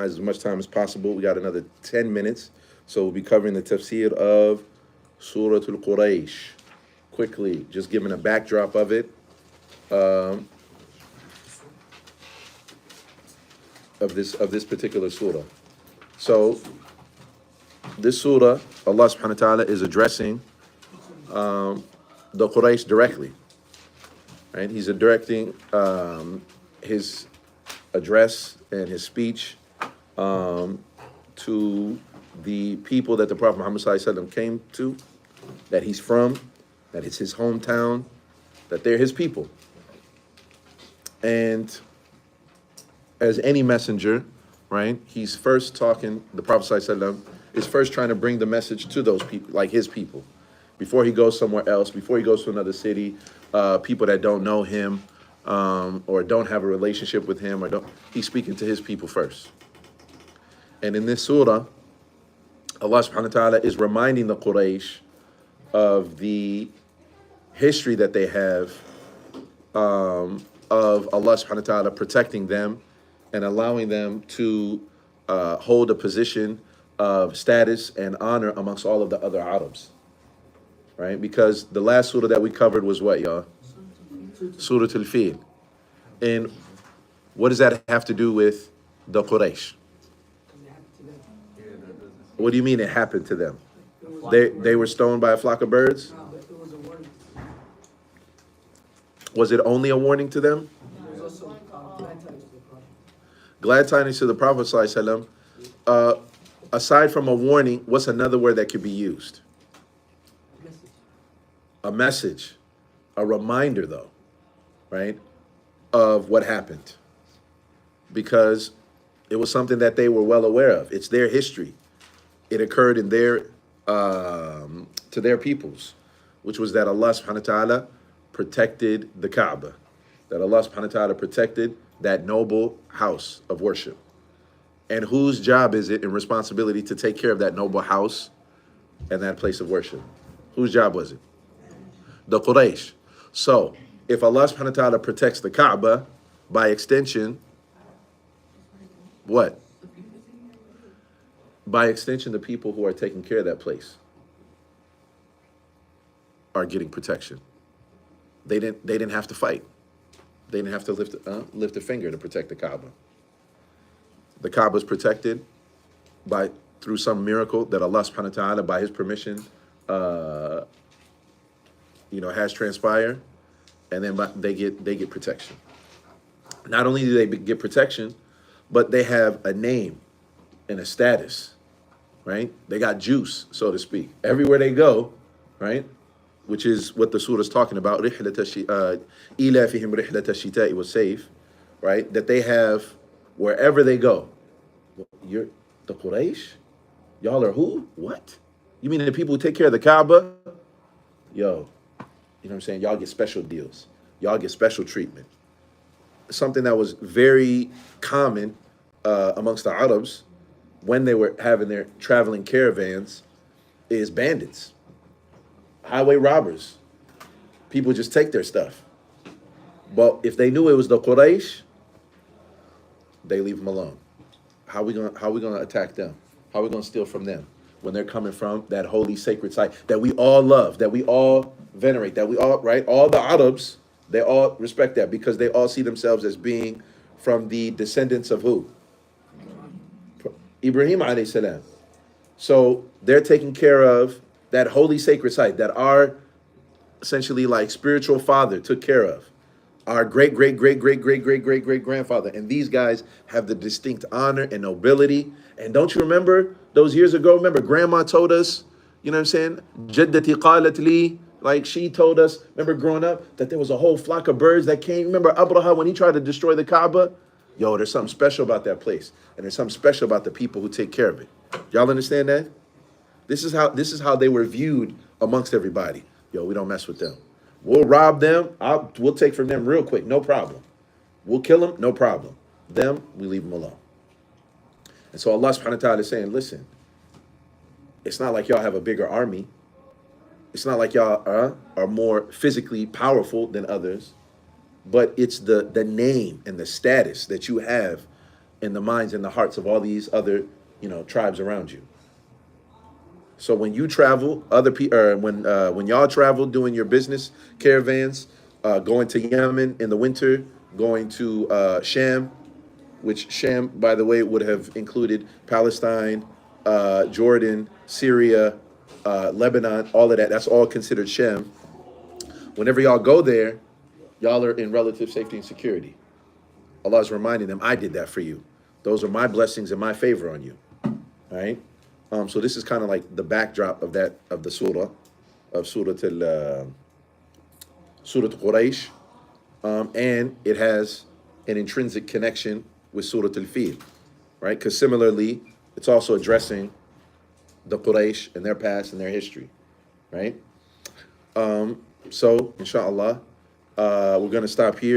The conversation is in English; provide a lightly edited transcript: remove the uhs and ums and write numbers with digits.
as much time as possible. We got another 10 minutes. So we'll be covering the tafsir of Surah Quraish. Quickly, just giving a backdrop of it. Um, of this particular surah. So this surah, Allah subhanahu wa ta'ala is addressing the Quraysh directly. Right? He's directing his address and his speech to the people that the Prophet Muhammad sallallahu alaihi wasallam came to, that he's from, that it's his hometown, that they're his people. And as any messenger, right, he's first talking, the Prophet sallallahu alaihi wasallam is first trying to bring the message to those people, like his people, before he goes somewhere else, before he goes to another city, people that don't know him or don't have a relationship with him, he's speaking to his people first. And in this surah, Allah subhanahu wa ta'ala is reminding the Quraysh of the history that they have of Allah subhanahu wa ta'ala protecting them and allowing them to hold a position of status and honor amongst all of the other Arabs. Right? Because the last surah that we covered was what, y'all? Surah Al-Fil. And what does that have to do with the Quraysh? What do you mean it happened to them? They were stoned by a flock of birds? Was it only a warning to them? Glad tidings to the Prophet sallallahu alaihi wasallam. Aside from a warning, what's another word that could be used? A message, a reminder, though, right, of what happened, because it was something that they were well aware of. It's their history. It occurred in their to their peoples, which was that Allah subhanahu wa ta'ala protected the Kaaba, that Allah subhanahu wa ta'ala protected that noble house of worship. And whose job is it and responsibility to take care of that noble house and that place of worship? Whose job was it? The Quraysh. So if Allah subhanahu wa ta'ala protects the Kaaba, by extension, what? By extension, the people who are taking care of that place are getting protection. They didn't have to fight. They didn't have to lift a finger to protect the Kaaba. The Kaaba is protected through some miracle that Allah subhanahu wa ta'ala, by his permission, has transpired, and then they get protection. Not only do they get protection, but they have a name and a status, right? They got juice, so to speak, everywhere they go, right? Which is what the surah is talking about. Lv.5 was safe, right? That they have wherever they go. You're the Quraysh? Y'all are who? What? You mean the people who take care of the Kaaba? Yo, you know what I'm saying? Y'all get special deals. Y'all get special treatment. Something that was very common amongst the Arabs when they were having their traveling caravans is bandits, highway robbers. People just take their stuff. But if they knew it was the Quraysh, they leave them alone. How we gonna attack them? How are we gonna steal from them when they're coming from that holy sacred site that we all love, that we all venerate, that we all, right? All the Arabs, they all respect that because they all see themselves as being from the descendants of who? Ibrahim alayhi salam. So they're taking care of that holy sacred site that our essentially like spiritual father took care of. Our great grandfather. And these guys have the distinct honor and nobility. And don't you remember those years ago? Remember grandma told us, you know what I'm saying? Jaddati qalat li, like she told us, remember growing up, that there was a whole flock of birds that came. Remember Abraha when he tried to destroy the Kaaba? Yo, there's something special about that place. And there's something special about the people who take care of it. Y'all understand that? This is how they were viewed amongst everybody. Yo, we don't mess with them. We'll rob them. We'll take from them real quick. No problem. We'll kill them. No problem. Them, we leave them alone. And so Allah subhanahu wa ta'ala is saying, listen, it's not like y'all have a bigger army. It's not like y'all are more physically powerful than others. But it's the name and the status that you have in the minds and the hearts of all these other, tribes around you. So when you travel, other people, when y'all travel doing your business caravans, going to Yemen in the winter, going to Sham, which Sham, by the way, would have included Palestine, Jordan, Syria, Lebanon, all of that. That's all considered Sham. Whenever y'all go there, y'all are in relative safety and security. Allah is reminding them, I did that for you. Those are my blessings and my favor on you. All right. So this is kind of like the backdrop of the surah, of Surah Quraish, and it has an intrinsic connection with Surah Al-Fil, right? Because similarly, it's also addressing the Quraish and their past and their history, right? So inshallah, we're going to stop here.